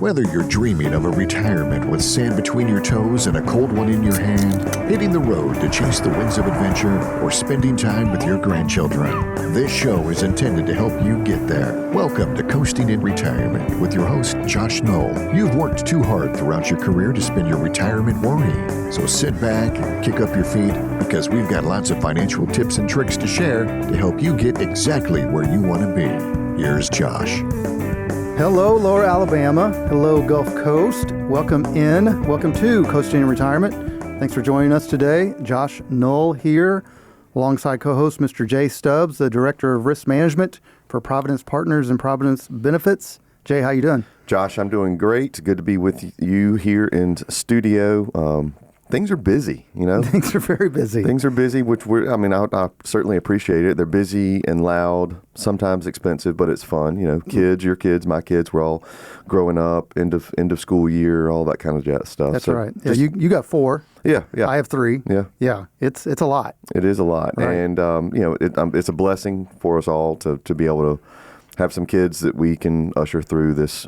Whether you're dreaming of a retirement with sand between your toes and a cold one in your hand, hitting the road to chase the winds of adventure, or spending time with your grandchildren, this show is intended to help you get there. Welcome to Coasting in Retirement with your host, Josh Knoll. You've worked too hard throughout your career to spend your retirement worrying. So sit back and kick up your feet because we've got lots of financial tips and tricks to share to help you get exactly where you want to be. Here's Josh. Hello, Lower Alabama. Hello, Gulf Coast. Welcome to Coasting in Retirement. Thanks for joining us today. Josh Knoll here, alongside co-host Mr. Jay Stubbs, the Director of Risk Management for Providence Partners and Providence Benefits. Jay, how you doing? Josh, I'm doing great. Good to be with you here in studio. Things are busy, you know. Things are very busy. Things are busy, which I certainly appreciate it. They're busy and loud, sometimes expensive, but it's fun. You know, kids, your kids, my kids, we're all growing up, end of school year, all that kind of jazz stuff. That's right. Yeah, you got 4. Yeah. I have 3. Yeah. It's a lot. It is a lot, right. And it's a blessing for us all to be able to have some kids that we can usher through this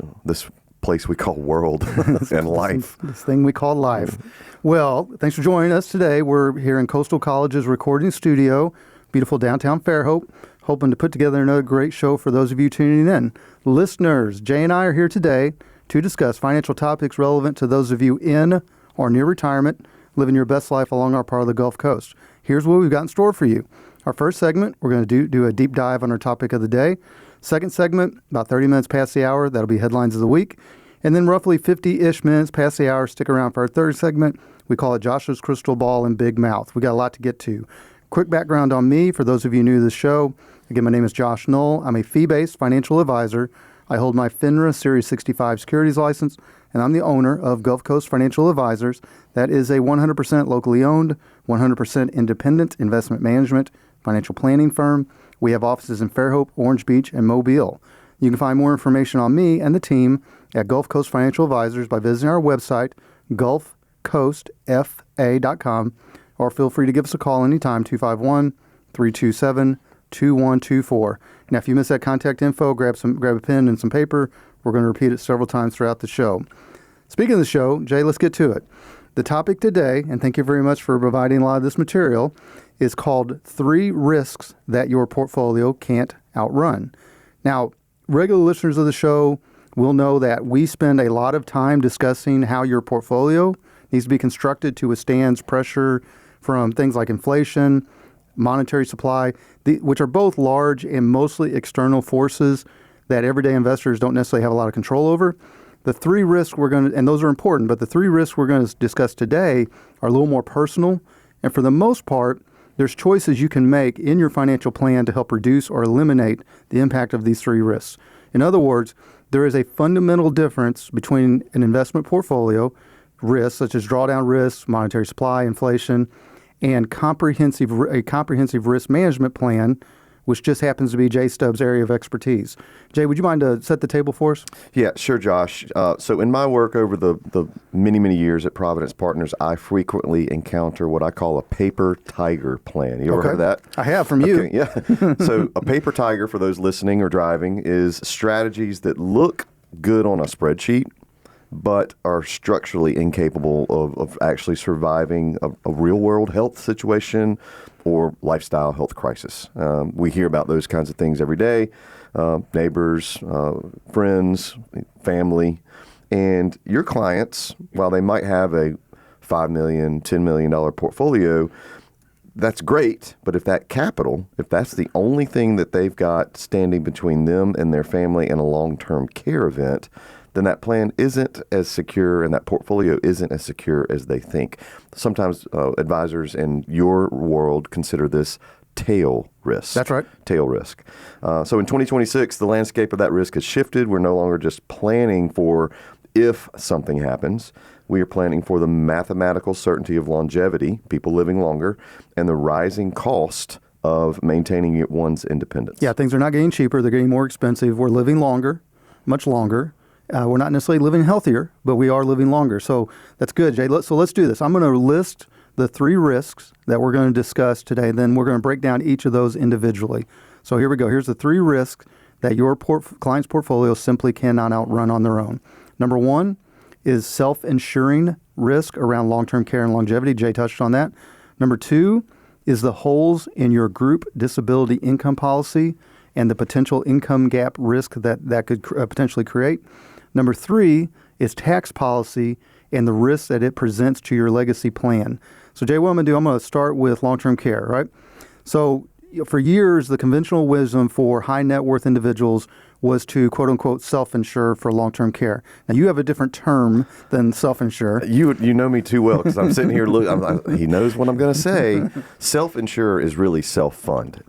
place we call world and life. This thing we call life. Well, thanks for joining us today. We're here in Coastal College's recording studio, beautiful downtown Fairhope, hoping to put together another great show for those of you tuning in. Listeners, Jay and I are here today to discuss financial topics relevant to those of you in or near retirement, living your best life along our part of the Gulf Coast. Here's what we've got in store for you. Our first segment, we're going to do a deep dive on our topic of the day. Second segment, about 30 minutes past the hour, that'll be headlines of the week. And then roughly 50-ish minutes past the hour, stick around for our third segment. We call it Josh's Crystal Ball and Big Mouth. We got a lot to get to. Quick background on me, for those of you new to the show. Again, my name is Josh Knoll. I'm a fee-based financial advisor. I hold my FINRA Series 65 securities license, and I'm the owner of Gulf Coast Financial Advisors. That is a 100% locally owned, 100% independent investment management financial planning firm. We have offices in Fairhope, Orange Beach, and Mobile. You can find more information on me and the team at Gulf Coast Financial Advisors by visiting our website, gulfcoastfa.com, or feel free to give us a call anytime, 251-327-2124. Now, if you miss that contact info, grab a pen and some paper. We're going to repeat it several times throughout the show. Speaking of the show, Jay, let's get to it. The topic today, and thank you very much for providing a lot of this material, is called 3 Risks That Your Portfolio Can't Outrun. Now, regular listeners of the show will know that we spend a lot of time discussing how your portfolio needs to be constructed to withstand pressure from things like inflation, monetary supply, which are both large and mostly external forces that everyday investors don't necessarily have a lot of control over. The 3 risks and those are important, but the 3 risks we're going to discuss today are a little more personal. And for the most part, there's choices you can make in your financial plan to help reduce or eliminate the impact of these 3 risks. In other words, there is a fundamental difference between an investment portfolio, risks such as drawdown risks, monetary supply, inflation, and a comprehensive risk management plan, which just happens to be Jay Stubbs' area of expertise. Jay, would you mind to set the table for us? Yeah, sure, Josh. So in my work over the many, many years at Providence Partners, I frequently encounter what I call a paper tiger plan. You ever heard of that? I have, from you. Okay, yeah. So a paper tiger, for those listening or driving, is strategies that look good on a spreadsheet, but are structurally incapable of actually surviving a real-world health situation or lifestyle health crisis. We hear about those kinds of things every day, neighbors, friends, family, and your clients, while they might have a $5 million, $10 million portfolio, that's great, but if that's the only thing that they've got standing between them and their family and a long-term care event, then that plan isn't as secure and that portfolio isn't as secure as they think. Sometimes advisors in your world consider this tail risk. That's right. Tail risk. So in 2026, the landscape of that risk has shifted. We're no longer just planning for if something happens. We are planning for the mathematical certainty of longevity, people living longer, and the rising cost of maintaining one's independence. Yeah, things are not getting cheaper. They're getting more expensive. We're living longer, much longer. We're not necessarily living healthier, but we are living longer. So that's good, Jay. So let's do this. I'm going to list the 3 risks that we're going to discuss today. Then we're going to break down each of those individually. So here we go. Here's the 3 risks that your client's portfolio simply cannot outrun on their own. Number one is self-insuring risk around long-term care and longevity. Jay touched on that. Number two is the holes in your group disability income policy and the potential income gap risk that could potentially create. Number three is tax policy and the risks that it presents to your legacy plan. So Jay, what I'm going to start with long-term care, right? So for years, the conventional wisdom for high net worth individuals was to quote unquote self-insure for long-term care. Now you have a different term than self-insure. You know me too well because I'm sitting here he knows what I'm going to say. Self-insure is really self-fund.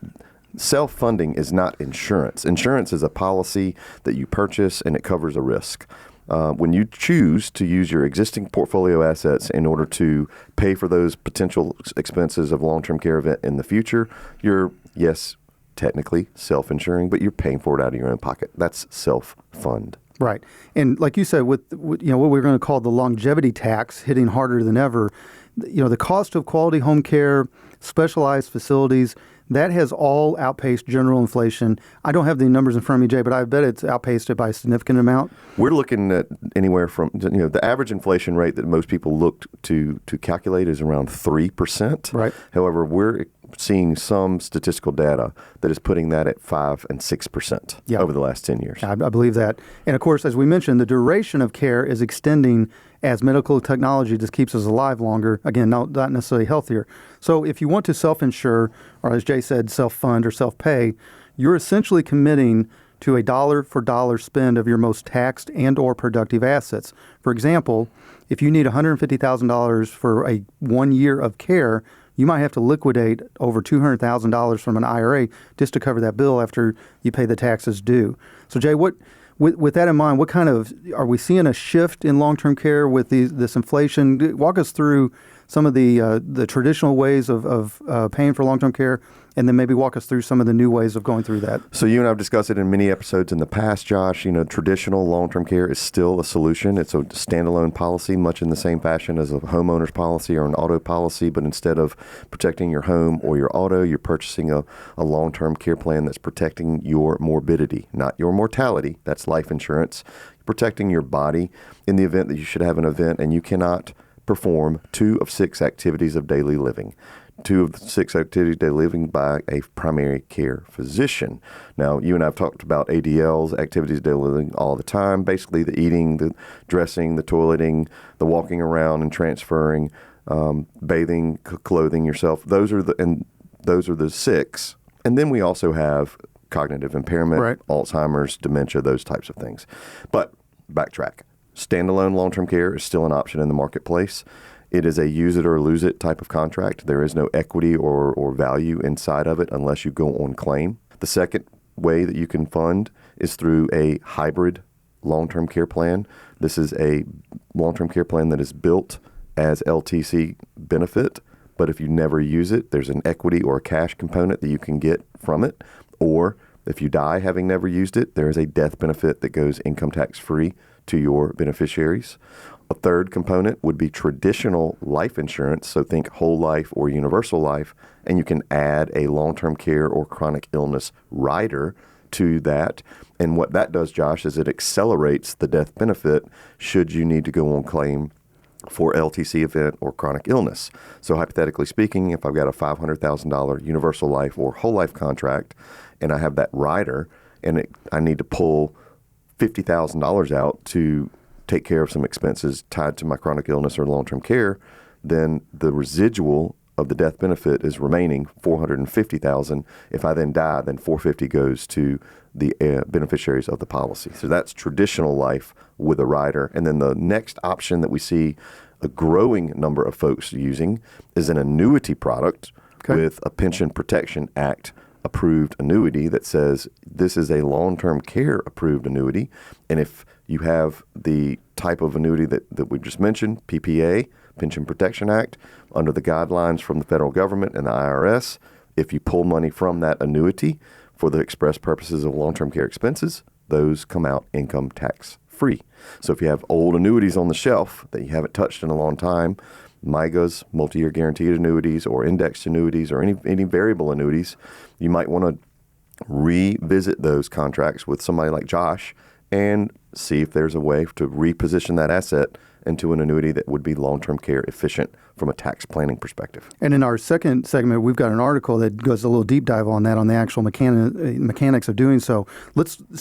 Self-funding is not insurance. Insurance is a policy that you purchase and it covers a risk. When you choose to use your existing portfolio assets in order to pay for those potential expenses of long-term care event in the future, you're, yes, technically self-insuring, but you're paying for it out of your own pocket. That's self-fund. Right. And like you said, with what we're going to call the longevity tax hitting harder than ever, the cost of quality home care, specialized facilities, that has all outpaced general inflation. I don't have the numbers in front of me, Jay, but I bet it's outpaced it by a significant amount. We're looking at anywhere from, the average inflation rate that most people look to calculate is around 3%. Right. However, we're seeing some statistical data that is putting that at 5 and 6% over the last 10 years. I believe that. And of course, as we mentioned, the duration of care is extending as medical technology just keeps us alive longer. Again, not necessarily healthier. So if you want to self-insure, or as Jay said, self-fund or self-pay, you're essentially committing to a dollar-for-dollar spend of your most taxed and or productive assets. For example, if you need $150,000 for a 1 year of care, you might have to liquidate over $200,000 from an IRA just to cover that bill after you pay the taxes due. So Jay, with that in mind, what kind of, are we seeing a shift in long-term care with this inflation? Walk us through some of the traditional ways of paying for long-term care, and then maybe walk us through some of the new ways of going through that. So you and I have discussed it in many episodes in the past, Josh. Traditional long-term care is still a solution. It's a standalone policy, much in the same fashion as a homeowner's policy or an auto policy, but instead of protecting your home or your auto, you're purchasing a long-term care plan that's protecting your morbidity, not your mortality. That's life insurance. Protecting your body in the event that you should have an event and you cannot perform 2 of 6 activities of daily living. 2 of the 6 activities of daily living by a primary care physician. Now, you and I have talked about ADLs, activities of daily living, all the time. Basically, the eating, the dressing, the toileting, the walking around and transferring, bathing, clothing yourself. Those are the 6. And then we also have cognitive impairment, right, Alzheimer's, dementia, those types of things. But backtrack. Standalone long-term care is still an option in the marketplace. It is a use it or lose it type of contract. There is no equity or value inside of it unless you go on claim. The second way that you can fund is through a hybrid long-term care plan. This is a long-term care plan that is built as LTC benefit, but if you never use it, there's an equity or a cash component that you can get from it. Or if you die having never used it, there is a death benefit that goes income tax free to your beneficiaries. A third component would be traditional life insurance, so think whole life or universal life, and you can add a long-term care or chronic illness rider to that. And what that does, Josh, is it accelerates the death benefit should you need to go on claim for LTC event or chronic illness. So hypothetically speaking, if I've got a $500,000 universal life or whole life contract and I have that rider and I need to pull $50,000 out to take care of some expenses tied to my chronic illness or long-term care, then the residual of the death benefit is remaining $450,000. If I then die, then $450 goes to the beneficiaries of the policy. So that's traditional life with a rider. And then the next option that we see a growing number of folks using is an annuity product with a Pension Protection Act approved annuity that says this is a long-term care approved annuity. And if you have the type of annuity that we just mentioned, PPA, Pension Protection Act, under the guidelines from the federal government and the IRS, if you pull money from that annuity for the express purposes of long-term care expenses, those come out income tax free. So if you have old annuities on the shelf that you haven't touched in a long time, MIGAs, multi-year guaranteed annuities, or indexed annuities, or any variable annuities, you might want to revisit those contracts with somebody like Josh and see if there's a way to reposition that asset into an annuity that would be long-term care efficient from a tax planning perspective. And in our second segment, we've got an article that goes a little deep dive on that, on the actual mechanics of doing so.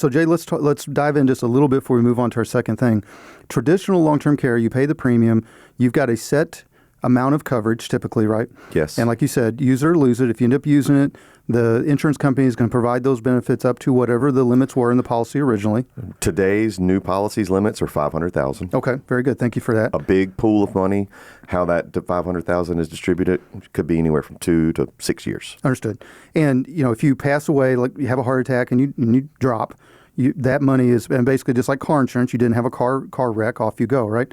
Jay, let's dive in just a little bit before we move on to our second thing. Traditional long-term care, you pay the premium. You've got a set amount of coverage typically, right? Yes. And like you said, use it or lose it. If you end up using it, the insurance company is going to provide those benefits up to whatever the limits were in the policy originally. Today's new policies limits are $500,000. Okay, very good. Thank you for that. A big pool of money. How that $500,000 is distributed could be anywhere from 2 to 6 years. Understood. And if you pass away, like you have a heart attack and you drop, that money is, and basically just like car insurance, you didn't have a car wreck, off you go, right?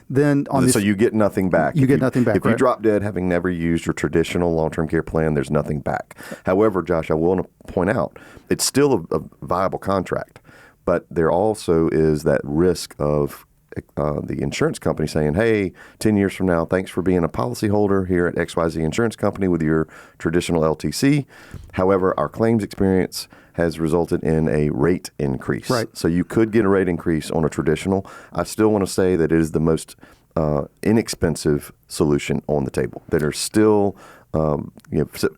Then so you get nothing back. You get nothing back. If you drop dead having never used your traditional long-term care plan, there's nothing back. However, Josh, I will point out it's still a viable contract, but there also is that risk of the insurance company saying, hey, 10 years from now, thanks for being a policyholder here at XYZ Insurance Company with your traditional LTC. However, our claims experience has resulted in a rate increase. Right. So you could get a rate increase on a traditional. I still want to say that it is the most inexpensive solution on the table. That are still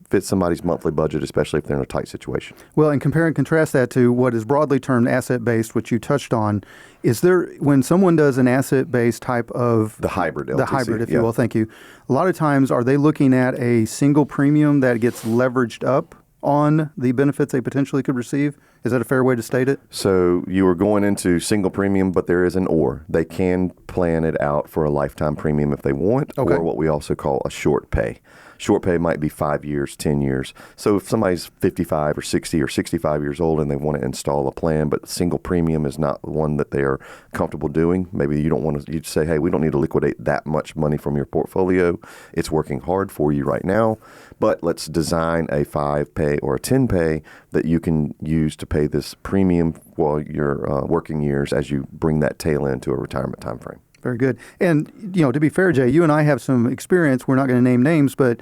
fit somebody's monthly budget, especially if they're in a tight situation. Well, and compare and contrast that to what is broadly termed asset-based, which you touched on. Is there, when someone does an asset-based type of... The hybrid LTC. The hybrid, if you will, thank you. A lot of times, are they looking at a single premium that gets leveraged up on the benefits they potentially could receive? Is that a fair way to state it? So you are going into single premium, but there is an or. They can plan it out for a lifetime premium if they want, okay, or what we also call a short pay. Short pay might be 5 years, 10 years. So if somebody's 55 or 60 or 65 years old and they want to install a plan, but single premium is not one that they are comfortable doing, maybe you don't want to, you'd say, hey, we don't need to liquidate that much money from your portfolio. It's working hard for you right now, but let's design a 5-pay or a 10-pay that you can use to pay this premium while your working years as you bring that tail into a retirement time frame. Very good. And, to be fair, Jay, you and I have some experience. We're not going to name names, but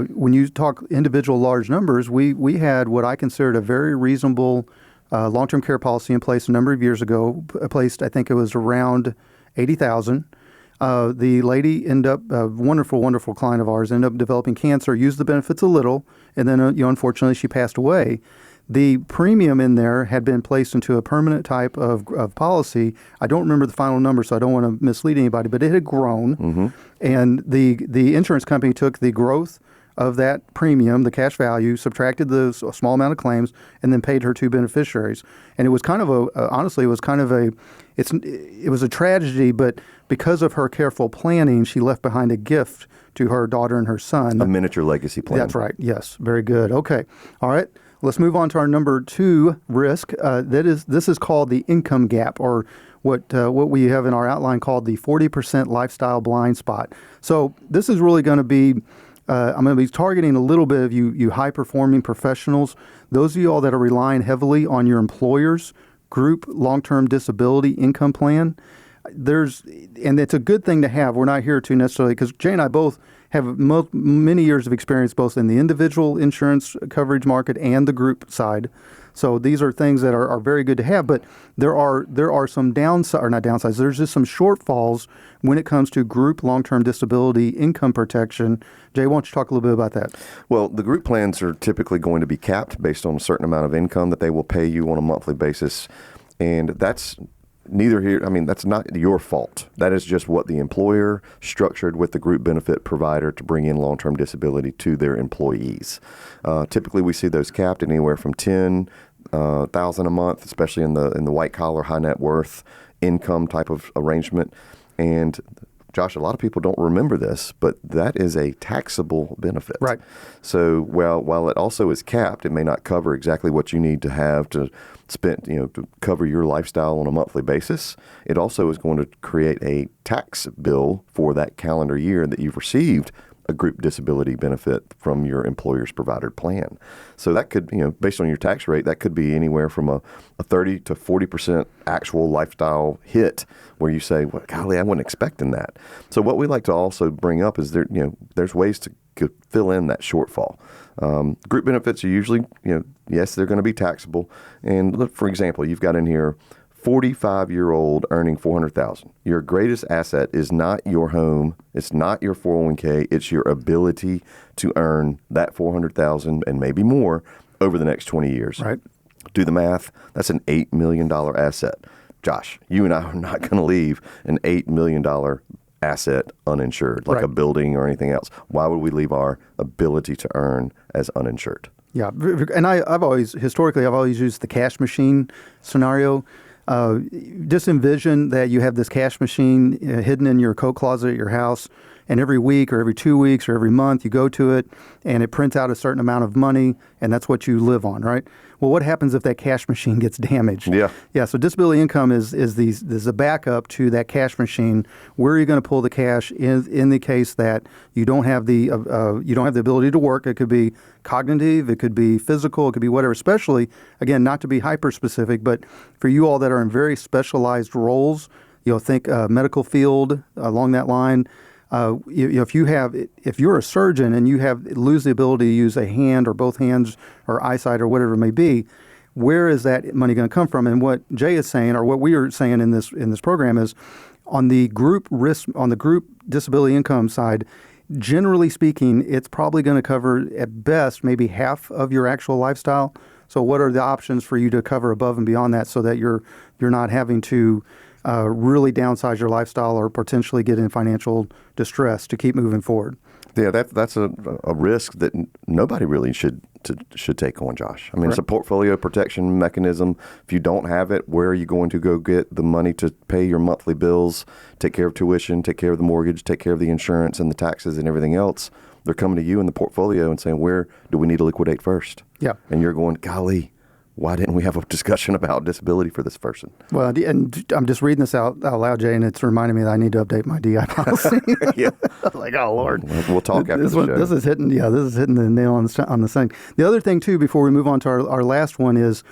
when you talk individual large numbers, we had what I considered a very reasonable long-term care policy in place a number of years ago, placed, I think it was around $80,000. The lady ended up, a wonderful, wonderful client of ours, ended up developing cancer, used the benefits a little, and then, unfortunately, she passed away. The premium in there had been placed into a permanent type of policy. I don't remember the final number, so I don't want to mislead anybody, but it had grown. Mm-hmm. And the insurance company took the growth of that premium, the cash value, subtracted the small amount of claims, and then paid her 2 beneficiaries. And it was kind of it was a tragedy, but because of her careful planning, she left behind a gift to her daughter and her son. A miniature legacy plan. That's right. Yes. Very good. Okay. All right. Let's move on to our number 2 risk. This is called the income gap, or what we have in our outline called the 40% lifestyle blind spot. So this is really going to be, I'm going to be targeting a little bit of you high-performing professionals, those of you all that are relying heavily on your employer's group long-term disability income plan. And it's a good thing to have. We're not here to necessarily, because Jay and I both have many years of experience both in the individual insurance coverage market and the group side. So these are things that are very good to have, but there are some downsides. There's just some shortfalls when it comes to group long-term disability income protection. Jay, why don't you talk a little bit about that? Well, the group plans are typically going to be capped based on a certain amount of income that they will pay you on a monthly basis, and that's neither here. I mean, that's not your fault. That is just what the employer structured with the group benefit provider to bring in long-term disability to their employees. Typically, we see those capped at anywhere from $10,000 a month, especially in the white collar, high net worth income type of arrangement. And Josh, a lot of people don't remember this, but that is a taxable benefit. Right. So while it also is capped, it may not cover exactly what you need to have to spend, to cover your lifestyle on a monthly basis. It also is going to create a tax bill for that calendar year that you've received a group disability benefit from your employer's provided plan. So that could, based on your tax rate, that could be anywhere from a 30 to 40% actual lifestyle hit where you say, well, golly, I wasn't expecting that. So what we like to also bring up is there's ways to fill in that shortfall. Group benefits are usually, yes, they're going to be taxable. And look, for example, you've got in here 45-year-old earning $400,000. Your greatest asset is not your home. It's not your 401k. It's your ability to earn that $400,000 and maybe more over the next 20 years. Right. Do the math. That's an $8 million asset. Josh, you and I are not going to leave an $8 million asset uninsured, like Right. a building or anything else. Why would we leave our ability to earn as uninsured? Yeah, and I've always used the cash machine scenario. Just envision that you have this cash machine hidden in your coat closet at your house, and every week or every 2 weeks or every month you go to it, and it prints out a certain amount of money, and that's what you live on, right? Well, what happens if that cash machine gets damaged? Yeah. So disability income is a backup to that cash machine. Where are you going to pull the cash in the case that you don't have the ability to work? It could be cognitive, it could be physical, it could be whatever. Especially, again, not to be hyper specific, but for you all that are in very specialized roles, think medical field along that line. If you're a surgeon and you lose the ability to use a hand or both hands or eyesight or whatever it may be, where is that money going to come from? And what Jay is saying, or what we are saying in this program, is on the group disability income side, generally speaking, it's probably going to cover at best maybe half of your actual lifestyle. So what are the options for you to cover above and beyond that, so that you're not having to really downsize your lifestyle or potentially get in financial distress to keep moving forward? Yeah, that's a risk that nobody really should take on, Josh. I mean, It's a portfolio protection mechanism. If you don't have it, where are you going to go get the money to pay your monthly bills, take care of tuition, take care of the mortgage, take care of the insurance and the taxes and everything else? They're coming to you in the portfolio and saying, where do we need to liquidate first? Yeah. And you're going, golly, why didn't we have a discussion about disability for this person? Well, and I'm just reading this out loud, Jay, and it's reminding me that I need to update my DI policy. Yeah. Like, oh, Lord. We'll talk after the show. This is hitting the nail on the thing. The other thing, too, before we move on to our last one is,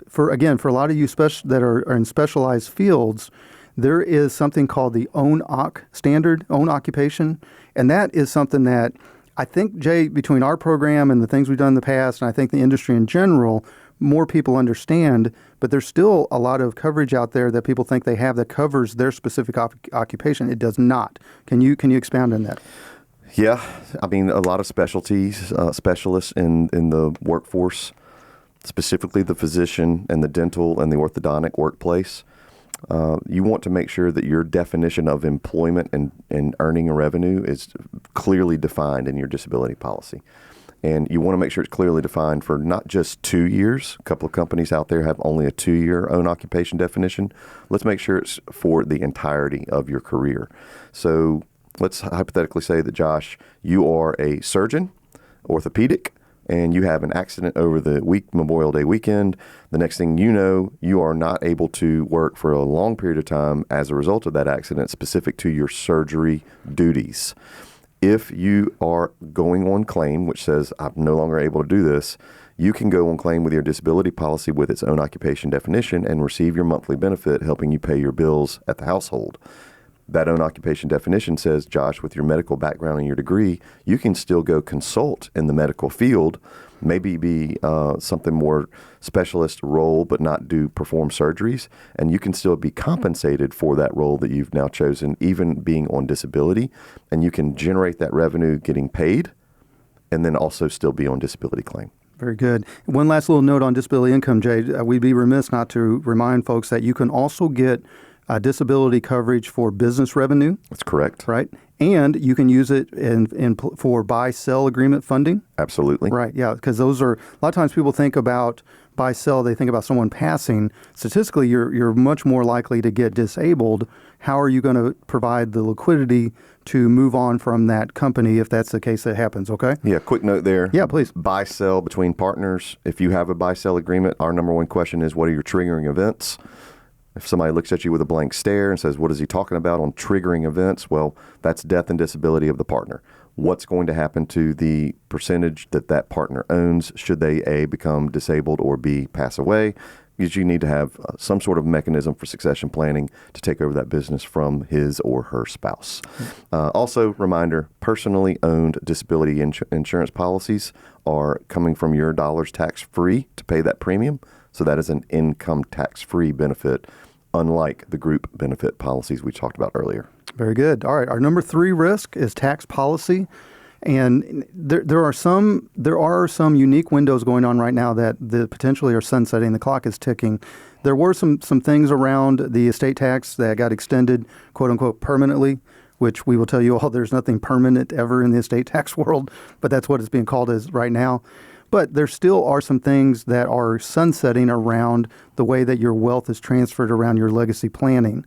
for a lot of you that are in specialized fields, there is something called the OWN-OC standard, own occupation, and that is something that I think, Jay, between our program and the things we've done in the past, and I think the industry in general, more people understand, but there's still a lot of coverage out there that people think they have that covers their specific occupation. It does not. Can you expound on that? Yeah, I mean, a lot of specialties, specialists in the workforce, specifically the physician and the dental and the orthodontic workplace. You want to make sure that your definition of employment and earning a revenue is clearly defined in your disability policy. And you want to make sure it's clearly defined for not just 2 years. A couple of companies out there have only a 2-year own occupation definition. Let's make sure it's for the entirety of your career. So let's hypothetically say that, Josh, you are a surgeon, orthopedic, and you have an accident over the Memorial Day weekend. The next thing you know, you are not able to work for a long period of time as a result of that accident specific to your surgery duties. If you are going on claim, which says, I'm no longer able to do this, you can go on claim with your disability policy with its own occupation definition and receive your monthly benefit, helping you pay your bills at the household. That own occupation definition says, Josh, with your medical background and your degree, you can still go consult in the medical field, maybe be something more specialist role, but not perform surgeries, and you can still be compensated for that role that you've now chosen, even being on disability, and you can generate that revenue getting paid, and then also still be on disability claim. Very good. One last little note on disability income, Jay. We'd be remiss not to remind folks that you can also get disability coverage for business revenue. That's correct. Right. And you can use it for buy-sell agreement funding. Absolutely. Right. Yeah. Because those are, a lot of times people think about buy-sell, they think about someone passing. Statistically, you're much more likely to get disabled. How are you going to provide the liquidity to move on from that company if that's the case that happens? Okay. Yeah. Quick note there. Yeah, please. Buy-sell between partners. If you have a buy-sell agreement, our number one question is, what are your triggering events? If somebody looks at you with a blank stare and says, what is he talking about on triggering events? Well, that's death and disability of the partner. What's going to happen to the percentage that partner owns should they, A, become disabled, or B, pass away? Because you need to have some sort of mechanism for succession planning to take over that business from his or her spouse. Also, reminder, personally owned disability insurance policies are coming from your dollars tax-free to pay that premium. So that is an income tax-free benefit, unlike the group benefit policies we talked about earlier. Very good. All right. Our number 3 risk is tax policy. And there are some unique windows going on right now that potentially are sunsetting. The clock is ticking. There were some things around the estate tax that got extended, quote unquote, permanently, which we will tell you all there's nothing permanent ever in the estate tax world, but that's what it's being called as right now. But there still are some things that are sunsetting around the way that your wealth is transferred around your legacy planning.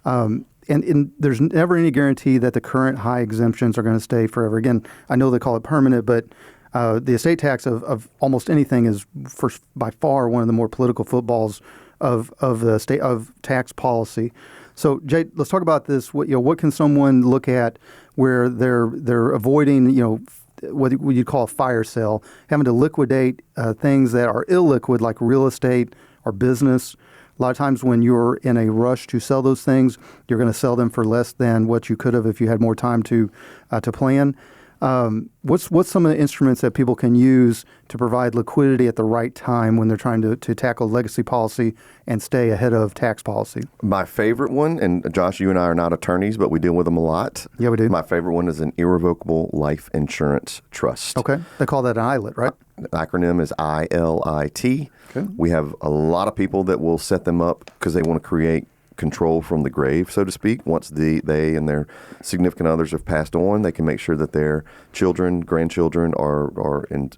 And there's never any guarantee that the current high exemptions are going to stay forever. Again, I know they call it permanent, but the estate tax of almost anything is by far one of the more political footballs of the state of tax policy. So, Jay, let's talk about this. What can someone look at where they're avoiding, what you call a fire sale, having to liquidate things that are illiquid like real estate or business. A lot of times when you're in a rush to sell those things, you're going to sell them for less than what you could have if you had more time to plan. What's some of the instruments that people can use to provide liquidity at the right time when they're trying to tackle legacy policy and stay ahead of tax policy? My favorite one, and Josh, you and I are not attorneys, but we deal with them a lot. Yeah, we do. My favorite one is an irrevocable life insurance trust. Okay. They call that an ILIT, right? The acronym is ILIT. Okay. We have a lot of people that will set them up because they want to create control from the grave, so to speak. Once they and their significant others have passed on, they can make sure that their children, grandchildren are in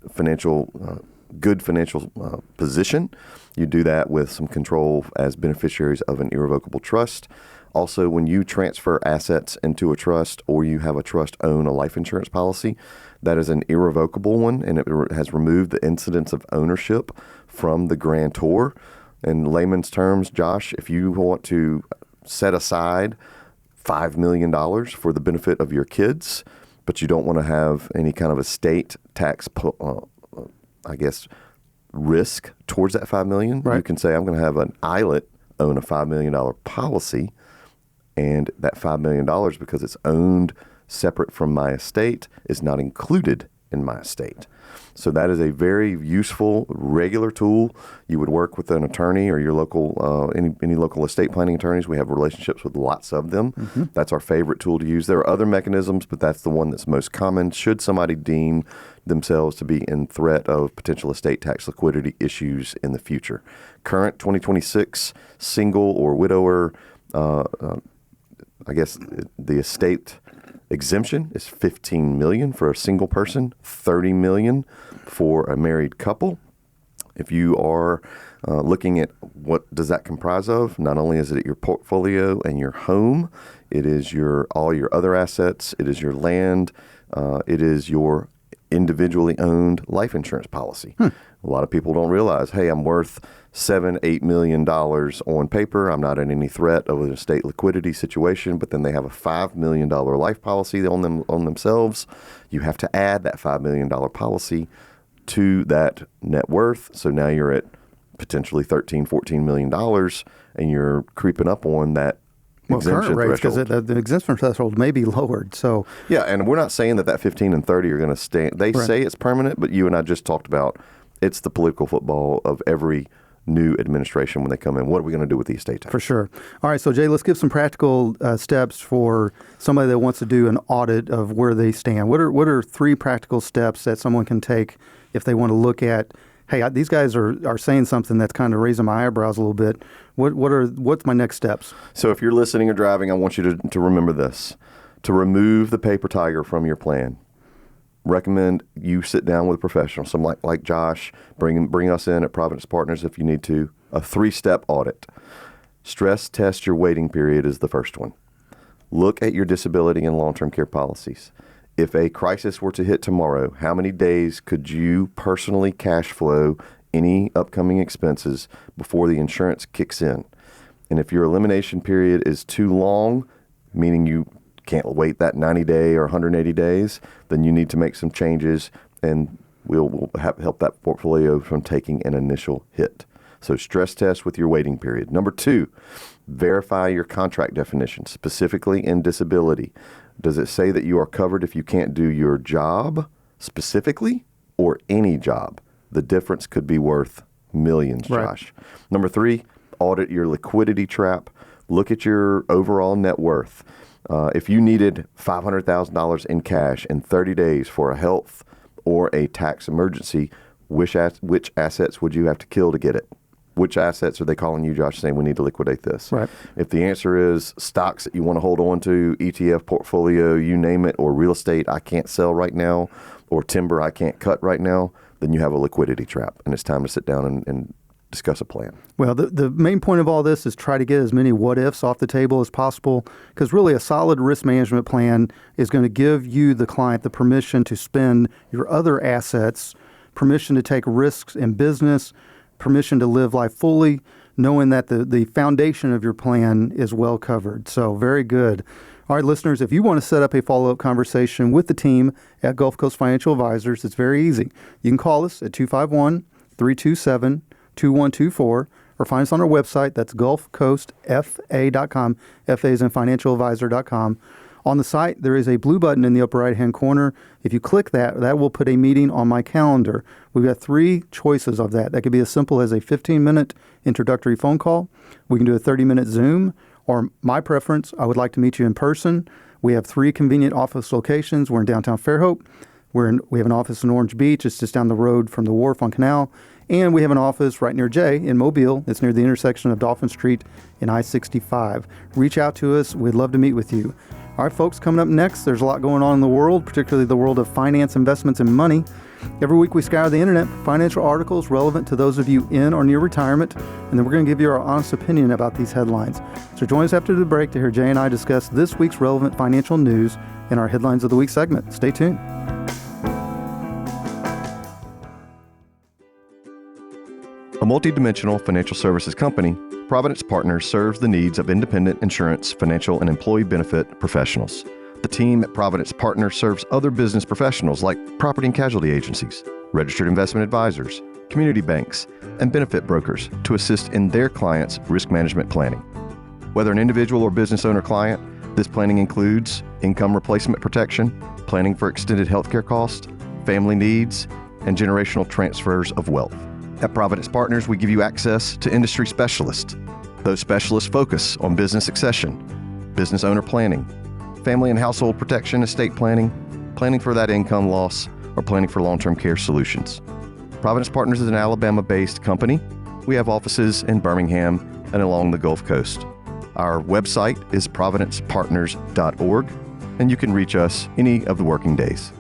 good financial position. You do that with some control as beneficiaries of an irrevocable trust. Also, when you transfer assets into a trust or you have a trust own a life insurance policy, that is an irrevocable one, and it has removed the incidence of ownership from the grantor. In layman's terms, Josh, if you want to set aside $5 million for the benefit of your kids, but you don't want to have any kind of estate tax, risk towards that $5 million, right, you can say, I'm going to have an ILIT own a $5 million policy, and that $5 million, because it's owned separate from my estate, is not included in my estate. So that is a very useful, regular tool. You would work with an attorney or your local, any local estate planning attorneys. We have relationships with lots of them. Mm-hmm. That's our favorite tool to use. There are other mechanisms, but that's the one that's most common should somebody deem themselves to be in threat of potential estate tax liquidity issues in the future. Current 2026 single or widower, the estate exemption is $15 million for a single person, $30 million for a married couple. If you are looking at what does that comprise of, not only is it your portfolio and your home, it is all your other assets, it is your land, it is your individually owned life insurance policy. A lot of people don't realize, hey, I'm worth $7-8 million on paper. I'm not in any threat of an estate liquidity situation, but then they have a $5 million life policy on themselves. You have to add that $5 million policy to that net worth. So now you're at potentially $13-14 million, and you're creeping up on that exemption current rates, threshold. Because the exemption threshold may be lowered. So yeah, and we're not saying that 15 and 30 are going to stay. They right. say it's permanent, but you and I just talked about it's the political football of every new administration when they come in. What are we going to do with the estate tax? For sure. All right, so Jay, let's give some practical steps for somebody that wants to do an audit of where they stand. What are 3 practical steps that someone can take if they want to look at, hey, these guys are saying something that's kind of raising my eyebrows a little bit. What's my next steps? So if you're listening or driving, I want you to remember this. To remove the paper tiger from your plan, recommend you sit down with a professional, someone like Josh, bring us in at Providence Partners if you need to. A 3-step audit. Stress test your waiting period is the first one. Look at your disability and long-term care policies. If a crisis were to hit tomorrow, how many days could you personally cash flow any upcoming expenses before the insurance kicks in? And if your elimination period is too long, meaning you can't wait that 90-day or 180 days, then you need to make some changes, and we'll help that portfolio from taking an initial hit. So stress test with your waiting period. Number 2, verify your contract definition, specifically in disability. Does it say that you are covered if you can't do your job specifically or any job? The difference could be worth Millions, Right. Josh. Number 3, audit your liquidity trap. Look at your overall net worth. If you needed $500,000 in cash in 30 days for a health or a tax emergency, which assets would you have to kill to get it? Which assets are they calling you, Josh, saying we need to liquidate this? Right. If the answer is stocks that you want to hold on to, ETF portfolio, you name it, or real estate I can't sell right now, or timber I can't cut right now, then you have a liquidity trap, and it's time to sit down and discuss a plan. Well, the main point of all this is try to get as many what-ifs off the table as possible, because really a solid risk management plan is going to give you, the client, the permission to spend your other assets, permission to take risks in business, permission to live life fully, knowing that the foundation of your plan is well covered. So very good. All right, listeners, if you want to set up a follow-up conversation with the team at Gulf Coast Financial Advisors, it's very easy. You can call us at 251-327-2124 or find us on our website. That's gulfcoastfa.com. FA is in financialadvisor.com. On the site, there is a blue button in the upper right-hand corner. If you click that, that will put a meeting on my calendar. We've got 3 choices of that. That could be as simple as a 15-minute introductory phone call. We can do a 30-minute Zoom, or my preference, I would like to meet you in person. We have 3 convenient office locations. We're in downtown Fairhope. We have an office in Orange Beach. It's just down the road from the wharf on Canal. And we have an office right near Jay in Mobile. It's near the intersection of Dolphin Street and I-65. Reach out to us. We'd love to meet with you. All right, folks, coming up next, there's a lot going on in the world, particularly the world of finance, investments, and money. Every week we scour the internet for financial articles relevant to those of you in or near retirement, and then we're going to give you our honest opinion about these headlines. So join us after the break to hear Jay and I discuss this week's relevant financial news in our Headlines of the Week segment. Stay tuned. A multidimensional financial services company, Providence Partners serves the needs of independent insurance, financial, and employee benefit professionals. The team at Providence Partners serves other business professionals like property and casualty agencies, registered investment advisors, community banks, and benefit brokers to assist in their clients' risk management planning. Whether an individual or business owner client, this planning includes income replacement protection, planning for extended healthcare costs, family needs, and generational transfers of wealth. At Providence Partners, we give you access to industry specialists. Those specialists focus on business succession, business owner planning, family and household protection, estate planning, planning for that income loss, or planning for long-term care solutions. Providence Partners is an Alabama-based company. We have offices in Birmingham and along the Gulf Coast. Our website is providencepartners.org, and you can reach us any of the working days.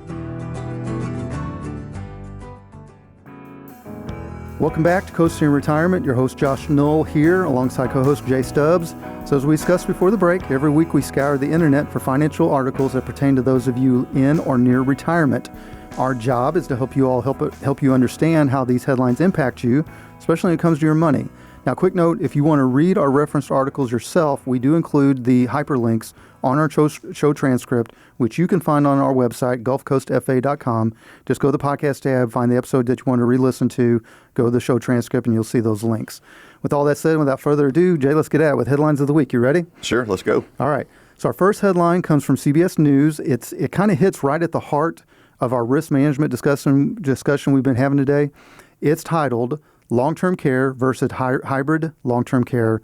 Welcome back to Coasting in Retirement. Your host, Josh Knoll, here alongside co-host Jay Stubbs. So as we discussed before the break, every week we scour the internet for financial articles that pertain to those of you in or near retirement. Our job is to help you all help you understand how these headlines impact you, especially when it comes to your money. Now, quick note, if you want to read our referenced articles yourself, we do include the hyperlinks on our show transcript, which you can find on our website, gulfcoastfa.com. Just go to the podcast tab, find the episode that you want to re-listen to, go to the show transcript, and you'll see those links. With all that said, without further ado, Jay, let's get at it with Headlines of the Week. You ready? Sure, let's go. All right. So our first headline comes from CBS News. It kind of hits right at the heart of our risk management discussion we've been having today. It's titled, Long-Term Care versus Hybrid Long-Term Care,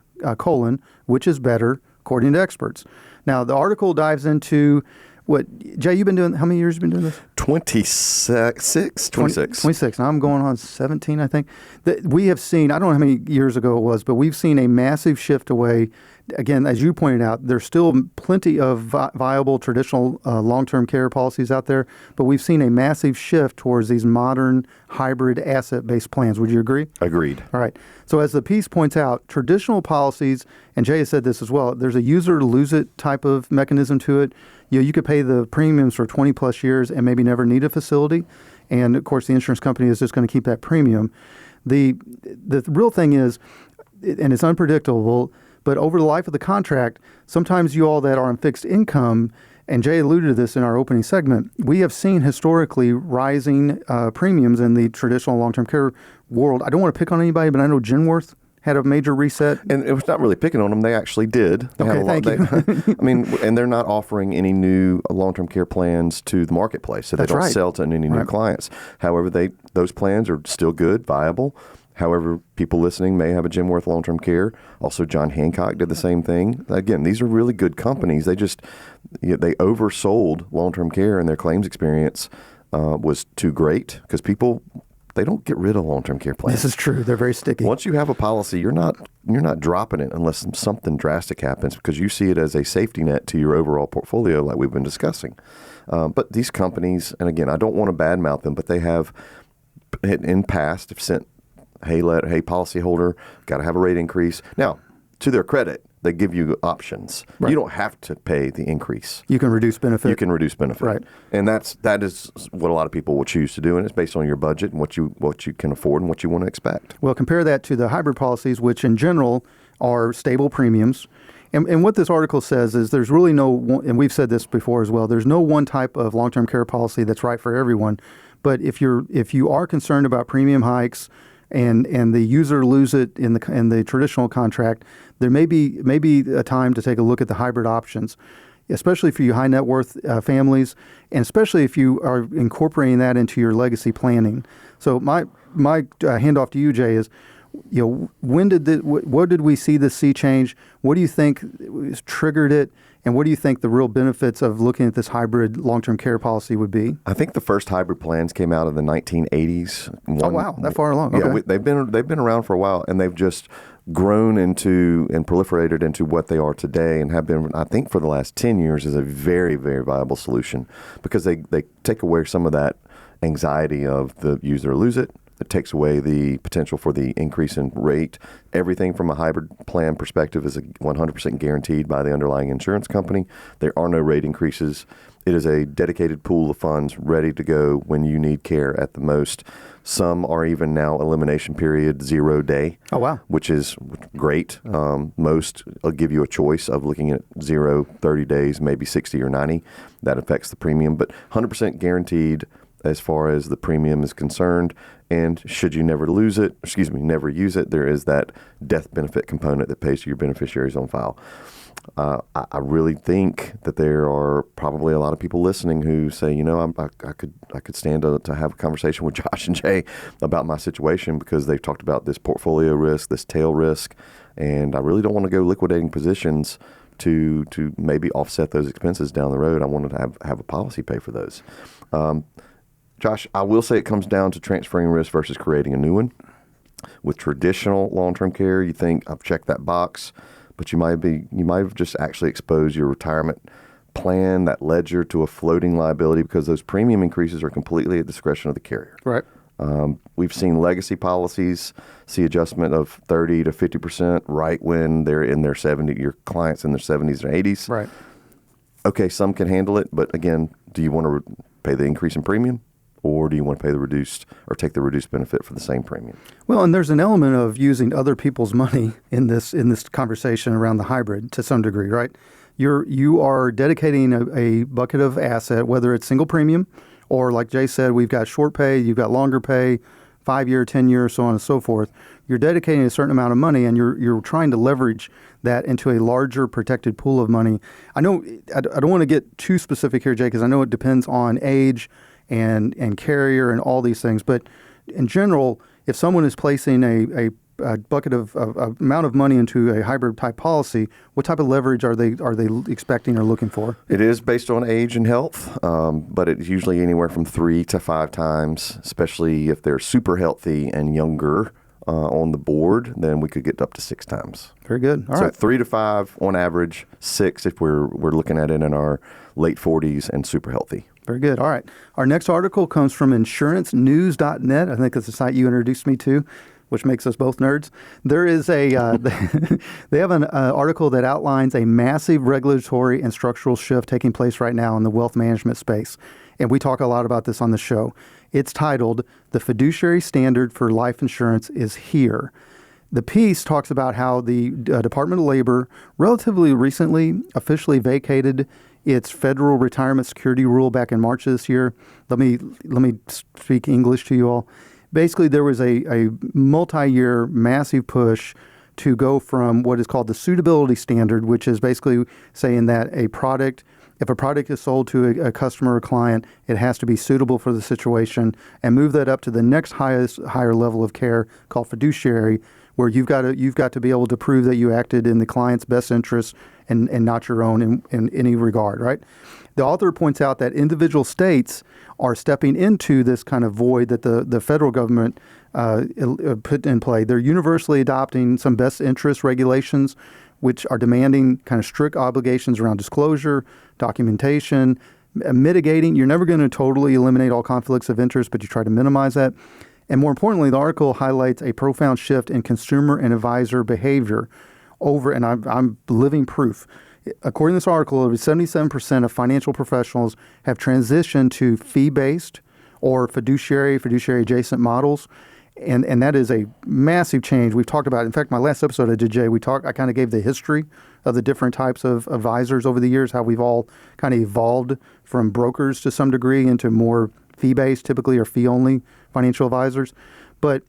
which is better, according to experts. Now, the article dives into what, Jay, you've been doing, how many years have you been doing this? 26. 26. Now I'm going on 17, I think. We have seen, I don't know how many years ago it was, but we've seen a massive shift away. Again, as you pointed out, there's still plenty of viable traditional long-term care policies out there, but we've seen a massive shift towards these modern hybrid asset-based plans. Would you agree? Agreed. All right. So as the piece points out, traditional policies, and Jay has said this as well, there's a use-it-or-lose-it type of mechanism to it. You could pay the premiums for 20 plus years and maybe never need a facility. And of course, the insurance company is just going to keep that premium. The real thing is, and it's unpredictable, but over the life of the contract, sometimes you all that are on fixed income, and Jay alluded to this in our opening segment, we have seen historically rising premiums in the traditional long-term care world. I don't want to pick on anybody, but I know Genworth had a major reset. And it was not really picking on them. They actually did. They okay, thank you. I mean, and they're not offering any new long-term care plans to the marketplace, so they That's don't right. sell to any new clients. However, those plans are still good, viable, However, people listening may have a Genworth long-term care. Also, John Hancock did the same thing. Again, these are really good companies. They just they oversold long-term care, and their claims experience was too great because people, they don't get rid of long-term care plans. This is true. They're very sticky. Once you have a policy, you're not dropping it unless something drastic happens, because you see it as a safety net to your overall portfolio, like we've been discussing. But these companies, and again, I don't want to badmouth them, but they have in past have sent, hey policyholder, got to have a rate increase. Now, to their credit, they give you options. Right. You don't have to pay the increase. You can reduce benefit. You can reduce benefit. Right. And that is what a lot of people will choose to do, and it's based on your budget and what you can afford and what you want to expect. Well, compare that to the hybrid policies, which in general are stable premiums. And what this article says is there's really and we've said this before as well, there's no one type of long-term care policy that's right for everyone. But if you are concerned about premium hikes and the user lose it in the traditional contract, there may be a time to take a look at the hybrid options, especially for you high net worth families, and especially if you are incorporating that into your legacy planning. So my handoff to you, Jay, is, what did we see this sea change? What do you think triggered it? And what do you think the real benefits of looking at this hybrid long-term care policy would be? I think the first hybrid plans came out in the 1980s. Oh, wow. That far along. Okay. Yeah, they've been around for a while, and they've just grown into and proliferated into what they are today, and have been, I think, for the last 10 years as a very, very viable solution, because they take away some of that anxiety of the use it or lose it. It takes away the potential for the increase in rate. Everything from a hybrid plan perspective is 100% guaranteed by the underlying insurance company. There are no rate increases. It is a dedicated pool of funds ready to go when you need care at the most. Some are even now elimination period 0 day. Oh, wow. Which is great. Most will give you a choice of looking at 0, 30 days, maybe 60 or 90. That affects the premium, but 100% guaranteed as far as the premium is concerned. And should you never use it, there is that death benefit component that pays to your beneficiaries on file. I really think that there are probably a lot of people listening who say, I could stand to have a conversation with Josh and Jay about my situation, because they've talked about this portfolio risk, this tail risk, and I really don't want to go liquidating positions to maybe offset those expenses down the road. I wanted to have a policy pay for those. Josh, I will say it comes down to transferring risk versus creating a new one. With traditional long-term care, you think, I've checked that box, but you might have just actually exposed your retirement plan, that ledger, to a floating liability, because those premium increases are completely at the discretion of the carrier. Right. We've seen legacy policies see adjustment of 30 to 50% right when they're in their 70s, your clients in their 70s or 80s. Right. Okay, some can handle it, but again, do you want to pay the increase in premium? Or do you want to pay the reduced, or take the reduced benefit for the same premium? Well, and there's an element of using other people's money in this conversation around the hybrid to some degree, right? You are dedicating a bucket of asset, whether it's single premium, or like Jay said, we've got short pay, you've got longer pay, 5-year, 10-year, so on and so forth. You're dedicating a certain amount of money, and you're trying to leverage that into a larger protected pool of money. I know I don't want to get too specific here, Jay, because I know it depends on age and carrier and all these things. But in general, if someone is placing a bucket of amount of money into a hybrid type policy, what type of leverage are they expecting or looking for? It is based on age and health, but it's usually anywhere from 3 to 5 times, especially if they're super healthy and younger on the board, then we could get up to 6 times. Very good. All right. 3 to 5 on average, 6 if we're looking at it in our late 40s and super healthy. Very good. All right. Our next article comes from insurancenews.net. I think it's a site you introduced me to, which makes us both nerds. There is they have an article that outlines a massive regulatory and structural shift taking place right now in the wealth management space. And we talk a lot about this on the show. It's titled, "The Fiduciary Standard for Life Insurance is Here." The piece talks about how the Department of Labor relatively recently officially vacated its federal retirement security rule back in March of this year. Let me speak English to you all. Basically, there was a multi-year massive push to go from what is called the suitability standard, which is basically saying that a product If a product is sold to a customer or client, it has to be suitable for the situation, and move that up to the next higher level of care called fiduciary, where you've got to be able to prove that you acted in the client's best interest and not your own in any regard, right? The author points out that individual states are stepping into this kind of void that the federal government put in play. They're universally adopting some best interest regulations, which are demanding kind of strict obligations around disclosure, documentation, mitigating. You're never going to totally eliminate all conflicts of interest, but you try to minimize that. And more importantly, the article highlights a profound shift in consumer and advisor behavior and I'm living proof. According to this article, over 77% of financial professionals have transitioned to fee-based or fiduciary adjacent models. And that is a massive change. We've talked about, in fact, my last episode I did, Jay, I kind of gave the history of the different types of advisors over the years, how we've all kind of evolved from brokers to some degree into more fee-based, typically, or fee-only financial advisors. But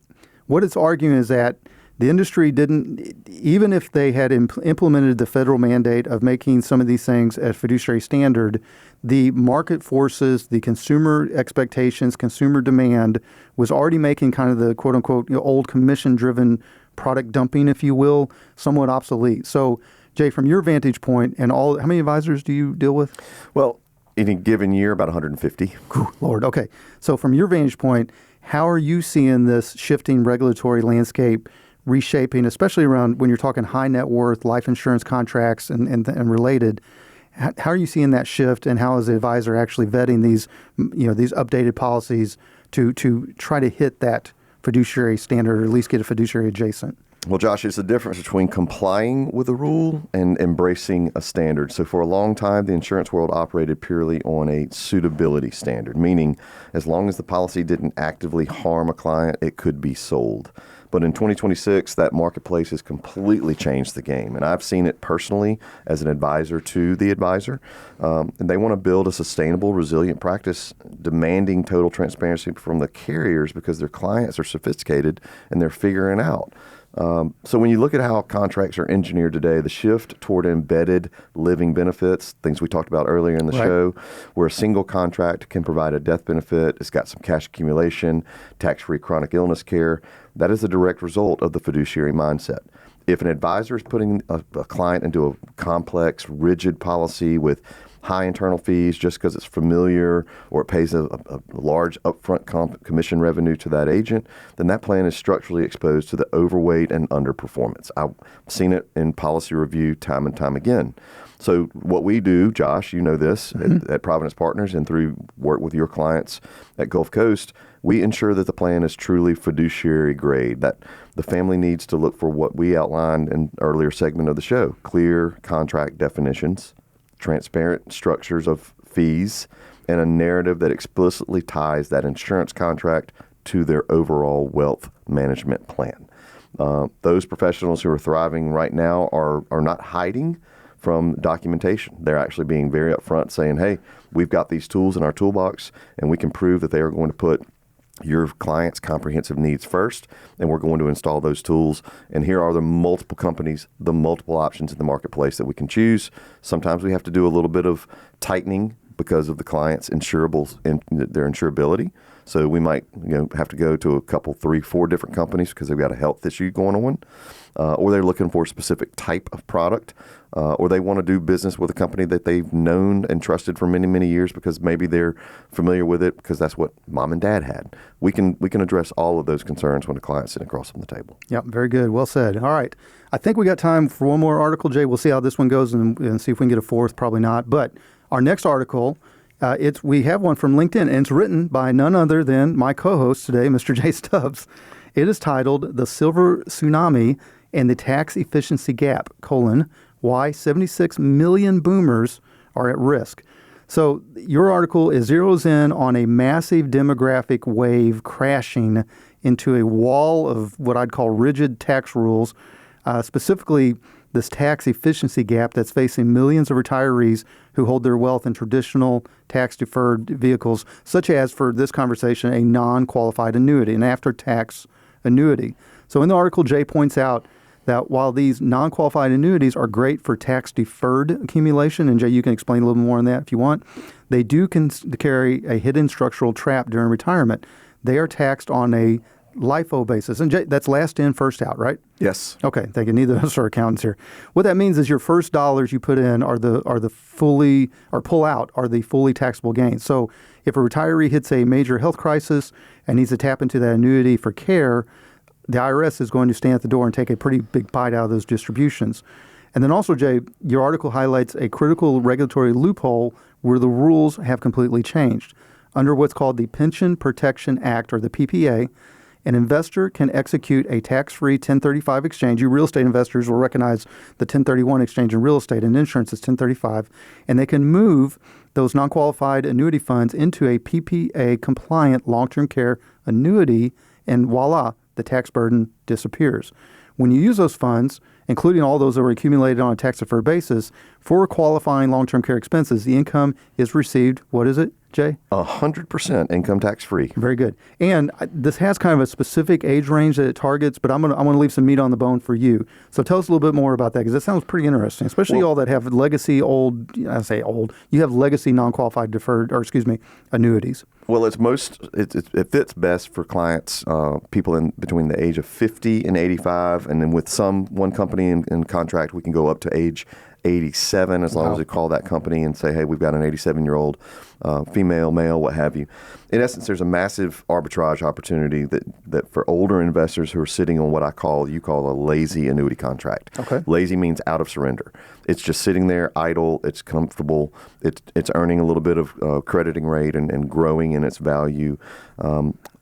what it's arguing is that the industry didn't, even if they had implemented the federal mandate of making some of these things a fiduciary standard, the market forces, the consumer expectations, consumer demand was already making kind of the quote-unquote old commission-driven product dumping, if you will, somewhat obsolete. So, Jay, from your vantage point, how many advisors do you deal with? Well, in a given year, about 150. Lord, okay. So from your vantage point, how are you seeing this shifting regulatory landscape reshaping, especially around when you're talking high net worth life insurance contracts and related? How are you seeing that shift, and how is the advisor actually vetting these updated policies to try to hit that fiduciary standard, or at least get a fiduciary adjacent? Well, Josh, it's the difference between complying with a rule and embracing a standard. So for a long time, the insurance world operated purely on a suitability standard, meaning as long as the policy didn't actively harm a client, it could be sold. But in 2026, that marketplace has completely changed the game. And I've seen it personally as an advisor to the advisor. And they want to build a sustainable, resilient practice, demanding total transparency from the carriers because their clients are sophisticated and they're figuring out. So when you look at how contracts are engineered today, the shift toward embedded living benefits, things we talked about earlier in the show, where a single contract can provide a death benefit, it's got some cash accumulation, tax-free chronic illness care, that is a direct result of the fiduciary mindset. If an advisor is putting a client into a complex, rigid policy with high internal fees just because it's familiar or it pays a large upfront commission revenue to that agent, then that plan is structurally exposed to the overweight and underperformance. I've seen it in policy review time and time again. So what we do, Josh, you know this, at Providence Partners and through work with your clients at Gulf Coast, we ensure that the plan is truly fiduciary grade, that the family needs to look for what we outlined in earlier segment of the show: clear contract definitions, transparent structures of fees, and a narrative that explicitly ties that insurance contract to their overall wealth management plan. Those professionals who are thriving right now are not hiding from documentation. They're actually being very upfront, saying, hey, we've got these tools in our toolbox, and we can prove that they are going to put your client's comprehensive needs first, and we're going to install those tools. And here are the multiple companies, the multiple options in the marketplace that we can choose. Sometimes we have to do a little bit of tightening because of the client's insurables and their insurability. So we might have to go to a couple, 3, 4 different companies because they've got a health issue going on, or they're looking for a specific type of product, or they want to do business with a company that they've known and trusted for many, many years because maybe they're familiar with it because that's what mom and dad had. We can address all of those concerns when the client's sitting across from the table. Yep, very good. Well said. All right. I think we got time for one more article, Jay. We'll see how this one goes and see if we can get a fourth. Probably not. But our next article, we have one from LinkedIn, and it's written by none other than my co-host today, Mr. Jay Stubbs. It is titled "The Silver Tsunami and the Tax Efficiency Gap: Why 76 million boomers are at risk." So your article zeroes in on a massive demographic wave crashing into a wall of what I'd call rigid tax rules, specifically this tax efficiency gap that's facing millions of retirees who hold their wealth in traditional tax-deferred vehicles, such as, for this conversation, a non-qualified annuity, an after-tax annuity. So in the article, Jay points out that while these non-qualified annuities are great for tax-deferred accumulation, and Jay, you can explain a little more on that if you want, they do carry a hidden structural trap during retirement. They are taxed on a LIFO basis. And Jay, that's last in, first out, right? Yes. Okay, thank you. Neither of us are accountants here. What that means is your first dollars you put in are the fully, or pull out, are the fully taxable gains. So if a retiree hits a major health crisis and needs to tap into that annuity for care, the IRS is going to stand at the door and take a pretty big bite out of those distributions. And then also, Jay, your article highlights a critical regulatory loophole where the rules have completely changed. Under what's called the Pension Protection Act, or the PPA, an investor can execute a tax-free 1035 exchange. You real estate investors will recognize the 1031 exchange in real estate, and insurance is 1035. And they can move those non-qualified annuity funds into a PPA-compliant long-term care annuity, and voila, the tax burden disappears. When you use those funds, including all those that were accumulated on a tax-deferred basis, for qualifying long-term care expenses, the income is received, what is it, Jay? 100% income tax-free. Very good. And this has kind of a specific age range that it targets, but I'm gonna leave some meat on the bone for you. So tell us a little bit more about that, because it sounds pretty interesting, especially all that have legacy you have legacy non-qualified annuities. Well, it fits best for clients, people in between the age of 50 and 85, and then with one company in contract, we can go up to age 87, as long as we call that company and say, hey, we've got an 87-year-old female, male, what have you. In essence, there's a massive arbitrage opportunity that for older investors who are sitting on what you call a lazy annuity contract. Okay. Lazy means out of surrender. It's just sitting there idle. It's comfortable. It's earning a little bit of crediting rate and growing in its value.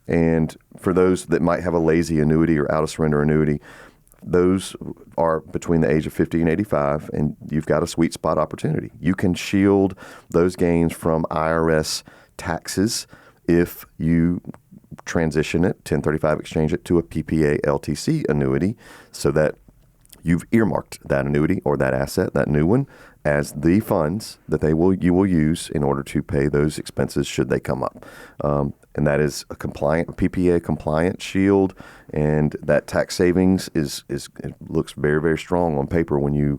And for those that might have a lazy annuity or out of surrender annuity, those are between the age of 50 and 85, and you've got a sweet spot opportunity. You can shield those gains from IRS taxes if you transition it, 1035 exchange it to a PPA LTC annuity, so that you've earmarked that annuity or that asset, that new one, as the funds that you will use in order to pay those expenses should they come up. And that is a PPA compliant shield, and that tax savings it looks very, very strong on paper when you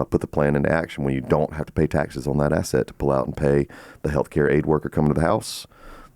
put the plan into action, when you don't have to pay taxes on that asset to pull out and pay the healthcare aid worker coming to the house,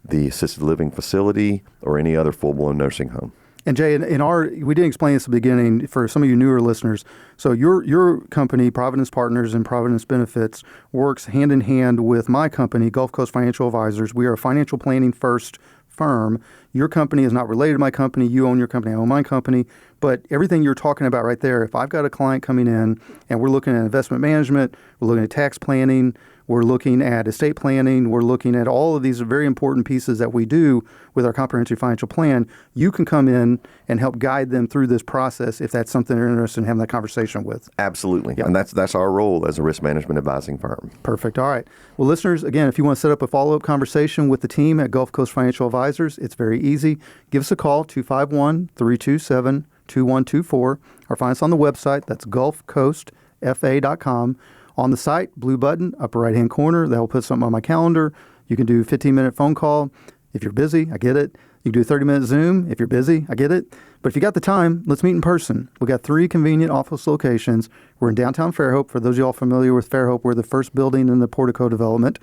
the assisted living facility, or any other full-blown nursing home. And Jay, we didn't explain this at the beginning for some of you newer listeners. So your company, Providence Partners and Providence Benefits, works hand in hand with my company, Gulf Coast Financial Advisors. We are a financial planning first firm. Your company is not related to my company. You own your company. I own my company. But everything you're talking about right there, if I've got a client coming in and we're looking at investment management, we're looking at tax planning, we're looking at estate planning, we're looking at all of these very important pieces that we do with our comprehensive financial plan, you can come in and help guide them through this process if that's something they're interested in having that conversation with. Absolutely. Yep. And that's our role as a risk management advising firm. Perfect. All right. Well, listeners, again, if you want to set up a follow-up conversation with the team at Gulf Coast Financial Advisors, it's very easy. Give us a call, 251-327-2124, or find us on the website. That's gulfcoastfa.com. On the site, blue button, upper right-hand corner, that will put something on my calendar. You can do a 15-minute phone call. If you're busy, I get it. You can do a 30-minute Zoom. If you're busy, I get it. But if you got the time, let's meet in person. We've got 3 convenient office locations. We're in downtown Fairhope. For those of you all familiar with Fairhope, we're the first building in the Portico development.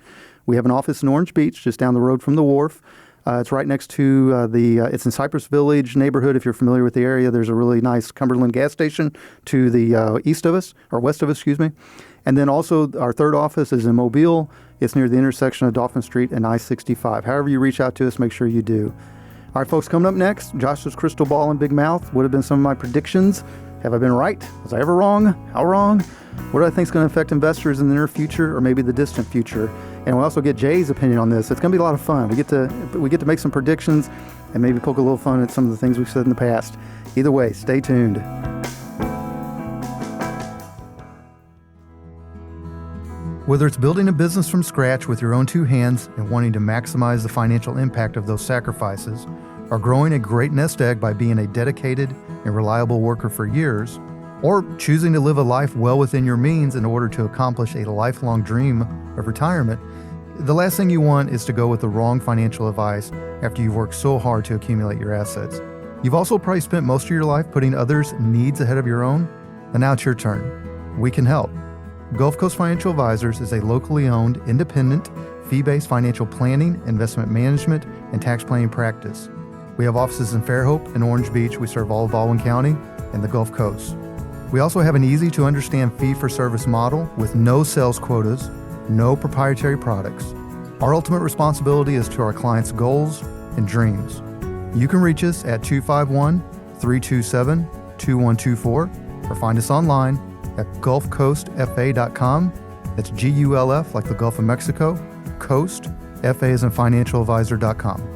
We have an office in Orange Beach, just down the road from the wharf. It's right next to it's in Cypress Village neighborhood. If you're familiar with the area, there's a really nice Cumberland gas station to the east of us, or west of us, excuse me. And then also our third office is in Mobile. It's near the intersection of Dauphin Street and I-65. However you reach out to us, make sure you do. All right, folks, coming up next, Josh's crystal ball and big mouth would have been some of my predictions. Have I been right? Was I ever wrong? How wrong? What do I think is going to affect investors in the near future or maybe the distant future? And we'll also get Jay's opinion on this. It's going to be a lot of fun. We get to make some predictions and maybe poke a little fun at some of the things we've said in the past. Either way, stay tuned. Whether it's building a business from scratch with your own 2 hands and wanting to maximize the financial impact of those sacrifices, or growing a great nest egg by being a dedicated and reliable worker for years, or choosing to live a life well within your means in order to accomplish a lifelong dream of retirement, the last thing you want is to go with the wrong financial advice after you've worked so hard to accumulate your assets. You've also probably spent most of your life putting others' needs ahead of your own, and now it's your turn. We can help. Gulf Coast Financial Advisors is a locally owned, independent, fee-based financial planning, investment management, and tax planning practice. We have offices in Fairhope and Orange Beach. We serve all of Baldwin County and the Gulf Coast. We also have an easy-to-understand fee-for-service model with no sales quotas, no proprietary products. Our ultimate responsibility is to our clients' goals and dreams. You can reach us at 251-327-2124 or find us online at gulfcoastfa.com. That's Gulf, like the Gulf of Mexico, Coast, FA as in financialadvisor.com.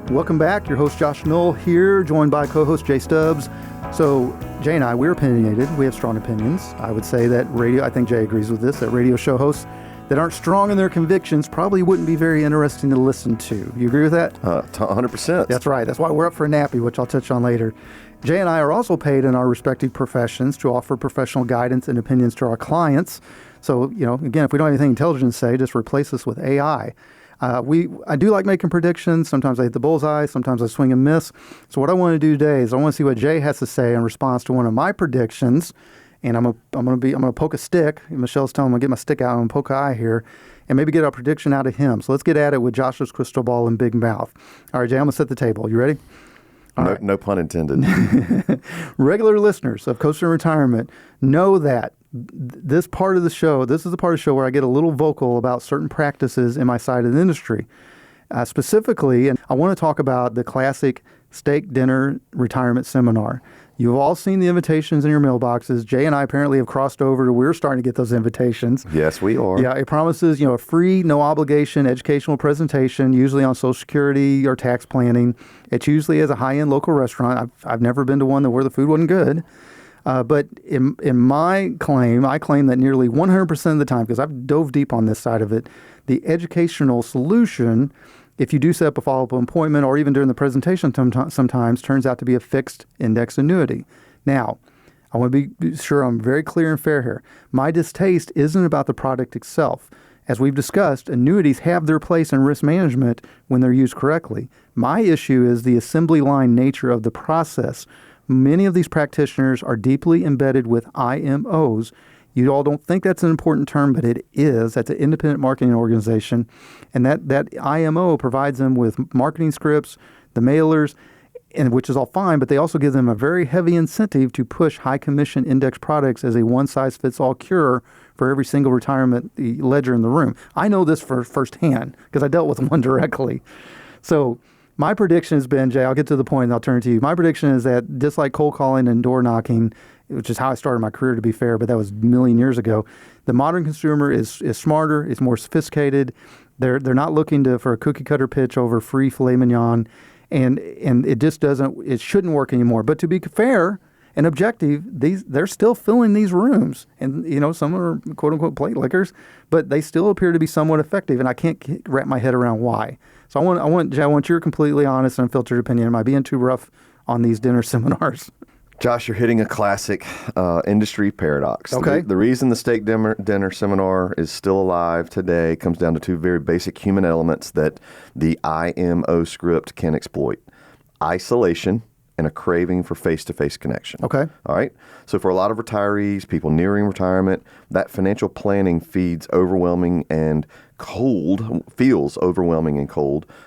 Welcome back. Your host, Josh Knoll, here, joined by co-host Jay Stubbs. So, Jay and I, we're opinionated. We have strong opinions. I would say that I think Jay agrees with this, that radio show hosts that aren't strong in their convictions probably wouldn't be very interesting to listen to. You agree with that? 100%. That's right. That's why we're up for a nappy, which I'll touch on later. Jay and I are also paid in our respective professions to offer professional guidance and opinions to our clients. So, again, if we don't have anything intelligent to say, just replace us with AI. I do like making predictions. Sometimes I hit the bullseye. Sometimes I swing and miss. So what I want to do today is I want to see what Jay has to say in response to one of my predictions. And I'm gonna poke a stick. Michelle's telling me I'm gonna get my stick out. I'm gonna poke an eye here, and maybe get a prediction out of him. So let's get at it with Josh's crystal ball and big mouth. All right, Jay, I'm gonna set the table. You ready? No pun intended. Regular listeners of Coastal Retirement know that this is the part of the show where I get a little vocal about certain practices in my side of the industry. Specifically, and I want to talk about the classic steak dinner retirement seminar. You've all seen the invitations in your mailboxes. Jay and I apparently have crossed over to we're starting to get those invitations. Yes, we are. Yeah, it promises, a free, no obligation educational presentation, usually on Social Security or tax planning. It's usually as a high-end local restaurant. I've never been to one where the food wasn't good. But in my claim, I claim that nearly 100% of the time, because I've dove deep on this side of it, the educational solution, if you do set up a follow-up appointment or even during the presentation sometimes, turns out to be a fixed index annuity. Now, I want to be sure I'm very clear and fair here. My distaste isn't about the product itself. As we've discussed, annuities have their place in risk management when they're used correctly. My issue is the assembly line nature of the process. Many of these practitioners are deeply embedded with IMOs. You all don't think that's an important term, but it is. That's an independent marketing organization. And that IMO provides them with marketing scripts, the mailers, and which is all fine, but they also give them a very heavy incentive to push high commission index products as a one-size-fits-all cure for every single retirement ledger in the room. I know this firsthand because I dealt with one directly. So my prediction has been, Jay, I'll get to the point and I'll turn to you. My prediction is that just like cold calling and door knocking, which is how I started my career, to be fair, but that was a million years ago. The modern consumer is smarter, is more sophisticated. They're not looking for a cookie cutter pitch over free filet mignon, and it just it shouldn't work anymore. But to be fair and objective, they're still filling these rooms, and some are quote unquote plate lickers, but they still appear to be somewhat effective, and I can't wrap my head around why. So I want your completely honest and unfiltered opinion. Am I being too rough on these dinner seminars? Josh, you're hitting a classic industry paradox. Okay. The reason the steak dinner seminar is still alive today comes down to two very basic human elements that the IMO script can exploit: isolation and a craving for face-to-face connection. Okay. All right. So for a lot of retirees, people nearing retirement, that financial planning feels overwhelming and cold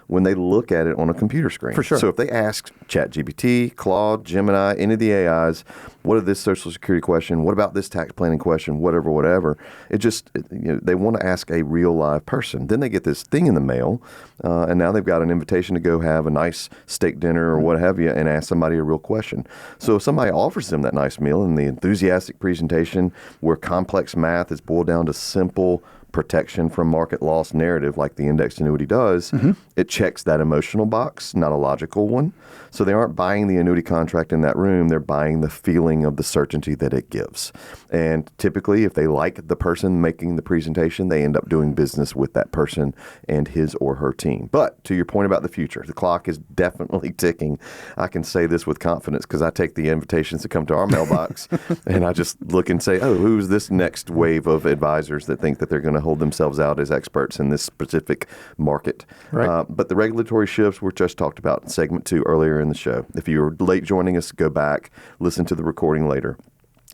when they look at it on a computer screen. For sure. So if they ask ChatGPT, Claude, Gemini, any of the AIs, what is this Social Security question? What about this tax planning question? Whatever. They want to ask a real live person. Then they get this thing in the mail, and now they've got an invitation to go have a nice steak dinner or what have you and ask somebody a real question. So if somebody offers them that nice meal and the enthusiastic presentation where complex math is boiled down to simple protection from market loss narrative like the indexed annuity does, it checks that emotional box, not a logical one. So they aren't buying the annuity contract in that room, they're buying the feeling of the certainty that it gives. And typically, if they like the person making the presentation, they end up doing business with that person and his or her team. But to your point about the future, the clock is definitely ticking. I can say this with confidence because I take the invitations that come to our mailbox and I just look and say, oh, who's this next wave of advisors that think that they're going to hold themselves out as experts in this specific market. Right. But the regulatory shifts were just talked about in segment 2 earlier in the show. If you were late joining us, go back, listen to the recording later.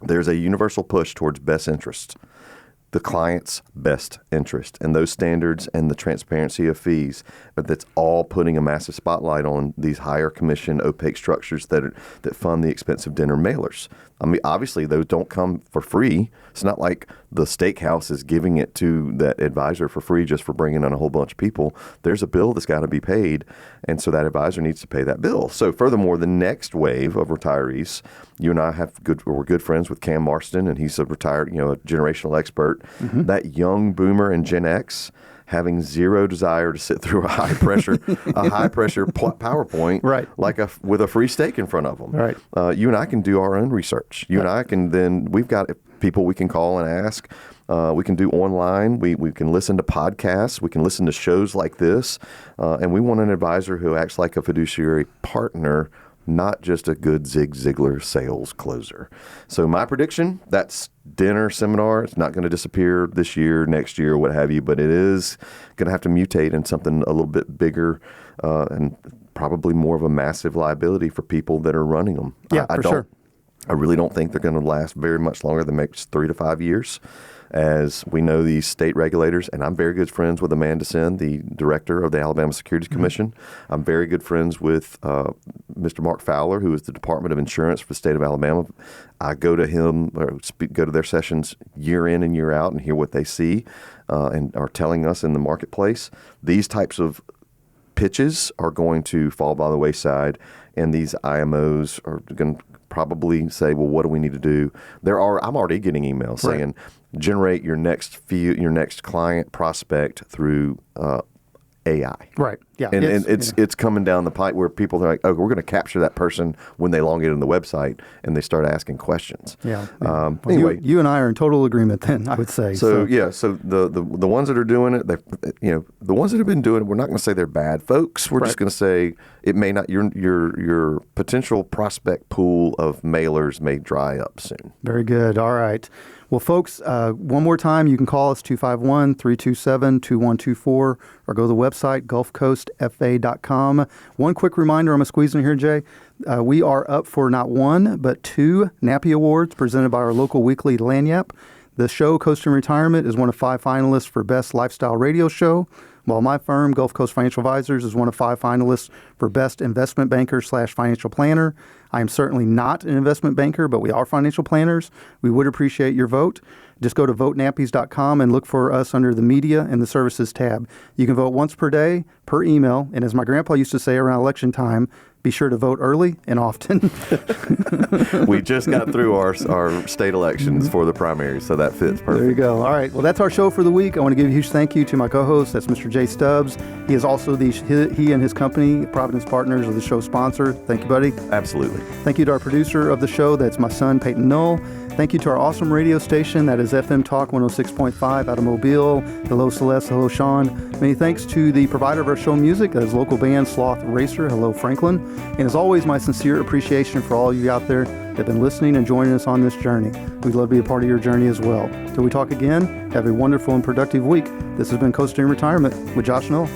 There's a universal push towards best interest, the client's best interest, and those standards and the transparency of fees. But that's all putting a massive spotlight on these higher commission opaque structures that fund the expensive dinner mailers. I mean, obviously, those don't come for free. It's not like the steakhouse is giving it to that advisor for free just for bringing on a whole bunch of people. There's a bill that's got to be paid, and so that advisor needs to pay that bill. So furthermore, the next wave of retirees, you and I we're good friends with Cam Marston, and he's a retired, a generational expert. Mm-hmm. That young boomer and Gen X having zero desire to sit through a high pressure PowerPoint, right, with a free steak in front of them. Right. You and I can do our own research. You and I can we've got people we can call and ask. We can do online. We can listen to podcasts. We can listen to shows like this. And we want an advisor who acts like a fiduciary partner, not just a good Zig Ziglar sales closer. So my prediction, that's dinner seminar. It's not going to disappear this year, next year, what have you, but it is going to have to mutate in something a little bit bigger and probably more of a massive liability for people that are running them. Yeah, for sure. I really don't think they're going to last very much longer than maybe 3 to 5 years. As we know, these state regulators, and I'm very good friends with Amanda Senn, the director of the Alabama Securities Commission. Mm-hmm. I'm very good friends with Mr. Mark Fowler, who is the Department of Insurance for the state of Alabama. I go to him or go to their sessions year in and year out and hear what they see and are telling us in the marketplace. These types of pitches are going to fall by the wayside, and these IMOs are going to probably say, well, what do we need to do? I'm already getting emails saying, generate your next client prospect through AI. Right. Yeah. And it's coming down the pipe where people are like, oh, we're going to capture that person when they log in on the website and they start asking questions. Yeah. Well, anyway, you and I are in total agreement then, I would say. So the ones that are doing it, the ones that have been doing it, we're not going to say they're bad folks. We're just going to say it may not. Your potential prospect pool of mailers may dry up soon. Very good. All right. Well, folks, one more time, you can call us 251-327-2124 or go to the website, gulfcoastfa.com. One quick reminder, I'm going to squeeze in here, Jay. We are up for not one, but 2 NAPI Awards presented by our local weekly Lagniappe. The show, Coast in Retirement, is one of 5 finalists for Best Lifestyle Radio Show, while my firm, Gulf Coast Financial Advisors, is one of 5 finalists for Best Investment Banker/Financial Planner. I am certainly not an investment banker, but we are financial planners. We would appreciate your vote. Just go to votenappies.com and look for us under the Media and the Services tab. You can vote once per day, per email, and as my grandpa used to say around election time, be sure to vote early and often. We just got through our state elections for the primary, so that fits perfect. There you go. All right. Well, that's our show for the week. I want to give a huge thank you to my co-host. That's Mr. Jay Stubbs. He is also he and his company, Providence Partners, are the show sponsor. Thank you, buddy. Absolutely. Thank you to our producer of the show. That's my son, Peyton Knoll. Thank you to our awesome radio station. That is FM Talk 106.5 out of Mobile. Hello, Celeste. Hello, Sean. Many thanks to the provider of our show music. That is local band Sloth Racer. Hello, Franklin. And as always, my sincere appreciation for all of you out there that have been listening and joining us on this journey. We'd love to be a part of your journey as well. Till we talk again, have a wonderful and productive week. This has been Coast in Retirement with Josh Knoll.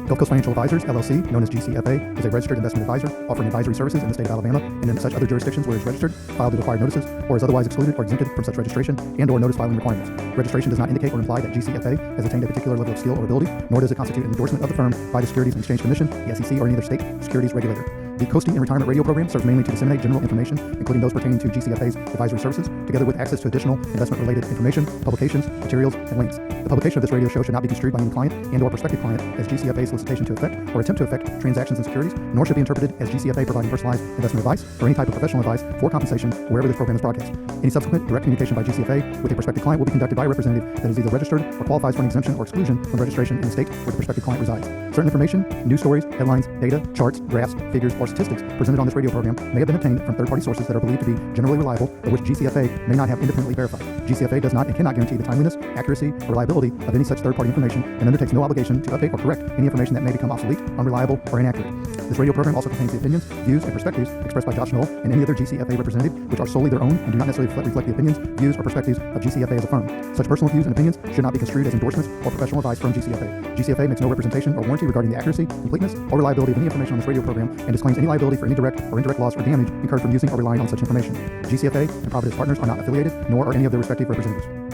Gulf Coast Financial Advisors, LLC, known as GCFA, is a registered investment advisor offering advisory services in the state of Alabama and in such other jurisdictions where it is registered, filed the required notices, or is otherwise excluded or exempted from such registration and or notice filing requirements. Registration does not indicate or imply that GCFA has attained a particular level of skill or ability, nor does it constitute an endorsement of the firm by the Securities and Exchange Commission, the SEC, or any other state securities regulator. The Coasting in Retirement radio program serves mainly to disseminate general information, including those pertaining to GCFA's advisory services, together with access to additional investment-related information, publications, materials, and links. The publication of this radio show should not be construed by any client and or prospective client as GCFA's solicitation to effect or attempt to effect transactions in securities, nor should be interpreted as GCFA providing personalized investment advice or any type of professional advice for compensation wherever this program is broadcast. Any subsequent direct communication by GCFA with a prospective client will be conducted by a representative that is either registered or qualifies for an exemption or exclusion from registration in the state where the prospective client resides. Certain information, news stories, headlines, data, charts, graphs, figures, or statistics presented on this radio program may have been obtained from third-party sources that are believed to be generally reliable, but which GCFA may not have independently verified. GCFA does not and cannot guarantee the timeliness, accuracy, or reliability of any such third-party information and undertakes no obligation to update or correct any information that may become obsolete, unreliable, or inaccurate. This radio program also contains the opinions, views, and perspectives expressed by Josh Knoll and any other GCFA representative, which are solely their own and do not necessarily reflect the opinions, views, or perspectives of GCFA as a firm. Such personal views and opinions should not be construed as endorsements or professional advice from GCFA. GCFA makes no representation or warranty regarding the accuracy, completeness, or reliability of any information on this radio program and disclaims any liability for any direct or indirect loss or damage incurred from using or relying on such information. GCFA and Providence Partners are not affiliated, nor are any of their respective representatives.